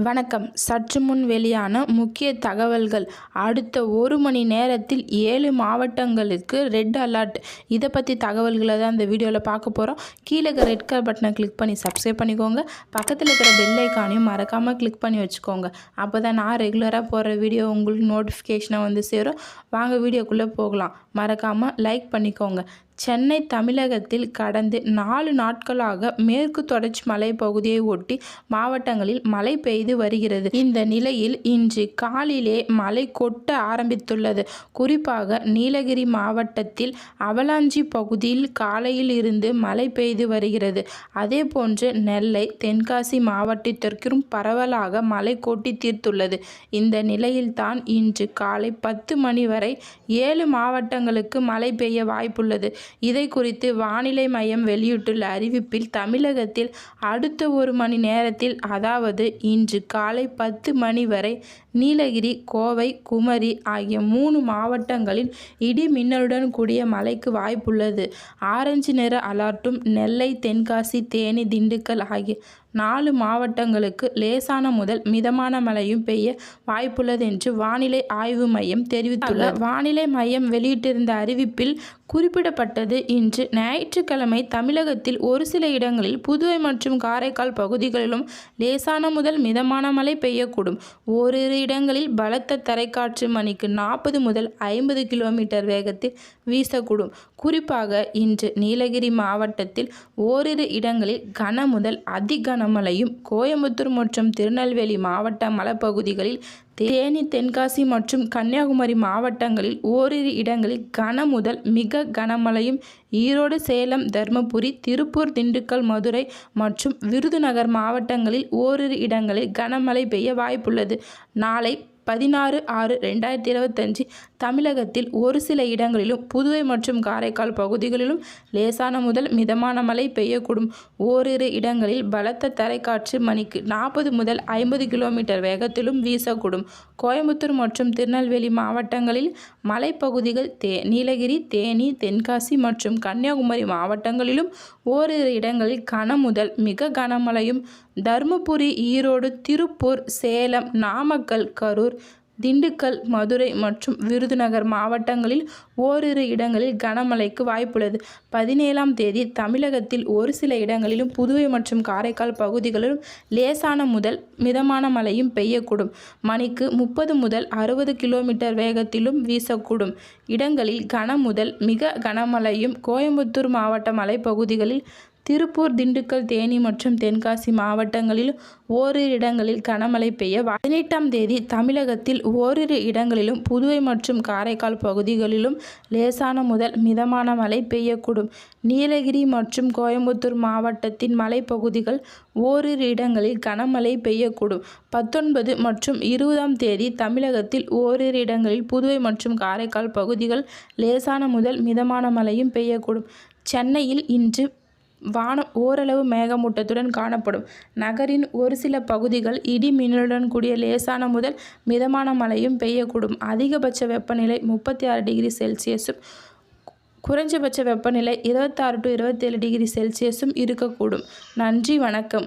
வணக்கம். சற்று முன் வெளியான முக்கிய தகவல்கள். அடுத்த 1 மணி நேரத்தில் 7 மாவட்டங்களுக்கு ரெட் அலர்ட். இதை பற்றி தகவல்களை தான் இந்த வீடியோவில் பார்க்க போகிறோம். கீழே இருக்க ரெட் கலர் பட்டனை கிளிக் பண்ணி சப்ஸ்கிரைப் பண்ணிக்கோங்க. பக்கத்தில் இருக்கிற பெல் ஐக்கானையும் மறக்காமல் கிளிக் பண்ணி வச்சுக்கோங்க. அப்போ தான் நான் ரெகுலராக போடுற வீடியோ உங்களுக்கு நோட்டிஃபிகேஷனாக வந்து சேரும். வாங்க வீடியோக்குள்ளே போகலாம். மறக்காமல் லைக் பண்ணிக்கோங்க. சென்னை தமிழகத்தில் கடந்த 4 நாட்களாக மேற்கு தொடர்ச்சி மலைப்பகுதியை ஒட்டி மாவட்டங்களில் மழை பெய்து வருகிறது. இந்த நிலையில் இன்று காலையிலே மழை கொட்ட ஆரம்பித்துள்ளது. குறிப்பாக நீலகிரி மாவட்டத்தில் அவலாஞ்சி பகுதியில் காலையில் இருந்து மழை பெய்து வருகிறது. அதேபோன்று நெல்லை, தென்காசி மாவட்டத்திற்கும் பரவலாக மழை கொட்டி தீர்த்துள்ளது. இந்த நிலையில்தான் இன்று காலை 10 மணி வரை 7 மாவட்டங்களுக்கு மழை பெய்ய வாய்ப்புள்ளது. இதை குறித்து வானிலை மையம் வெளியிட்டுள்ள அறிவிப்பில் தமிழகத்தில் அடுத்த 1 மணி நேரத்தில், அதாவது இன்று காலை 10 மணி வரை நீலகிரி, கோவை, குமரி ஆகிய 3 மாவட்டங்களில் இடி மின்னலுடன் கூடிய மழைக்கு வாய்ப்புள்ளது. ஆரஞ்சு நிற அலர்ட்டும் நெல்லை, தென்காசி, தேனி, திண்டுக்கல் ஆகிய 4 மாவட்டங்களுக்கு லேசான முதல் மிதமான மழையும் பெய்ய வாய்ப்புள்ளது என்று வானிலை ஆய்வு மையம் தெரிவித்துள்ளது. வானிலை மையம் வெளியிட்டிருந்த அறிவிப்பில் குறிப்பிடப்பட்டது. இன்று ஞாயிற்றுக்கிழமை தமிழகத்தில் ஒரு சில இடங்களில் புதுவை மற்றும் காரைக்கால் பகுதிகளிலும் லேசான முதல் மிதமான மழை பெய்யக்கூடும். ஓரிரு இடங்களில் பலத்த தரைக்காற்று மணிக்கு 40 முதல் 50 கிலோமீட்டர் வேகத்தில் வீசக்கூடும். குறிப்பாக இன்று நீலகிரி மாவட்டத்தில் ஓரிரு இடங்களில் கன முதல் அதி கனமழையும், கோயம்புத்தூர் மற்றும் திருநெல்வேலி மாவட்ட மலைப்பகுதிகளில், தேனி, தென்காசி மற்றும் கன்னியாகுமரி மாவட்டங்களில் ஓரிரு இடங்களில் கன முதல் மிக கனமழையும், ஈரோடு, சேலம், தர்மபுரி, திருப்பூர், திண்டுக்கல், மதுரை மற்றும் விருதுநகர் மாவட்டங்களில் ஓரிரு இடங்களில் கனமழை பெய்ய வாய்ப்புள்ளது. நாளை 16/6/2025 தமிழகத்தில் ஒரு சில இடங்களிலும் புதுவை மற்றும் காரைக்கால் பகுதிகளிலும் லேசான முதல் மிதமான மழை பெய்யக்கூடும். ஓரிரு இடங்களில் பலத்த தரைக்காற்று மணிக்கு 40 முதல் 50 கிலோமீட்டர் வேகத்திலும் வீசக்கூடும். கோயம்புத்தூர் மற்றும் திருநெல்வேலி மாவட்டங்களில் மலைப்பகுதிகள், நீலகிரி, தேனி, தென்காசி மற்றும் கன்னியாகுமரி மாவட்டங்களிலும் ஓரிரு இடங்களில் கன முதல் மிக கனமழையும், தர்மபுரி, ஈரோடு, திருப்பூர், சேலம், நாமக்கல், கரூர், திண்டுக்கல், மதுரை மற்றும் விருதுநகர் மாவட்டங்களில் ஓரிரு இடங்களில் கனமழைக்கு வாய்ப்புள்ளது. 17ஆம் தேதி தமிழகத்தில் ஒரு சில இடங்களிலும் புதுவை மற்றும் காரைக்கால் பகுதிகளிலும் லேசான முதல் மிதமான மழையும் பெய்யக்கூடும். மணிக்கு 30 முதல் 60 கிலோமீட்டர் வேகத்திலும் வீசக்கூடும். இடங்களில் கன முதல் மிக கனமழையும், கோயம்புத்தூர் மாவட்ட மலைப்பகுதிகளில், திருப்பூர், திண்டுக்கல், தேனி மற்றும் தென்காசி மாவட்டங்களில் ஓரிரு இடங்களில் கனமழை பெய்ய 18ஆம் தேதி தமிழகத்தில் ஓரிரு இடங்களிலும் புதுவை மற்றும் காரைக்கால் பகுதிகளிலும் லேசான முதல் மிதமான மழை பெய்யக்கூடும். நீலகிரி மற்றும் கோயம்புத்தூர் மாவட்டத்தின் மலைப்பகுதிகள் ஓரிரு இடங்களில் கனமழை பெய்யக்கூடும். 19 மற்றும் 20ஆம் தேதி தமிழகத்தில் ஓரிரு இடங்களில் புதுவை மற்றும் காரைக்கால் பகுதிகள் லேசான முதல் மிதமான மழையும் பெய்யக்கூடும். சென்னையில் இன்று வானம் ஓரளவு மேகமூட்டத்துடன் காணப்படும். நகரின் ஒரு சில பகுதிகள் இடி மின்னலுடன் கூடிய லேசான முதல் மிதமான மழையும் பெய்யக்கூடும். அதிகபட்ச வெப்பநிலை 36 டிகிரி செல்சியஸும், குறைந்தபட்ச வெப்பநிலை 26 to 27 டிகிரி செல்சியஸும் இருக்கக்கூடும். நன்றி, வணக்கம்.